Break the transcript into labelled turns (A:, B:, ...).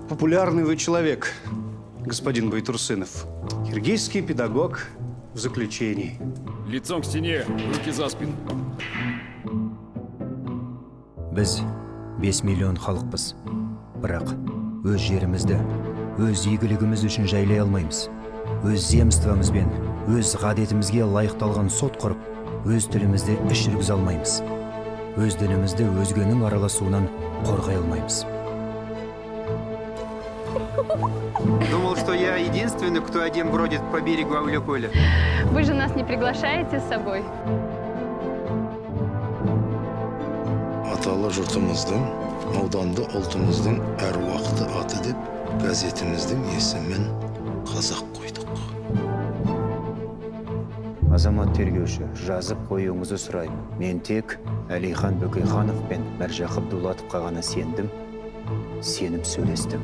A: Популярный вы человек, господин Байтурсынов. Киргизский педагог в заключении.
B: Лицом к стене, руки за спину.
C: Біз 5 миллион халықпыз. Бірақ өз жерімізді, өз игілігіміз үшін жайлай алмаймыз. Өз земствомызбен, өз ғадетімізге лайықталған сот құрып, өз тілімізді іш жүргізе алмаймыз. Өз дінімізді өзгенің араласуынан қорғай алмаймыз.
D: Думал, что я единственный, кто один бродит по берегу Ауляколя.
E: Вы же нас не приглашаете с собой?
F: Аталы жұртымыздың, ауданды ұлтымыздың әруақты аты деп, газетіміздің есімін қазақ қойдық.
C: Азамат тергеуші, жазып қоюыңызды сұраймын. Мен тек Әлихан Бөкейханов пен Мәржақып Дулатовқа ғана сеніп сөйлестім.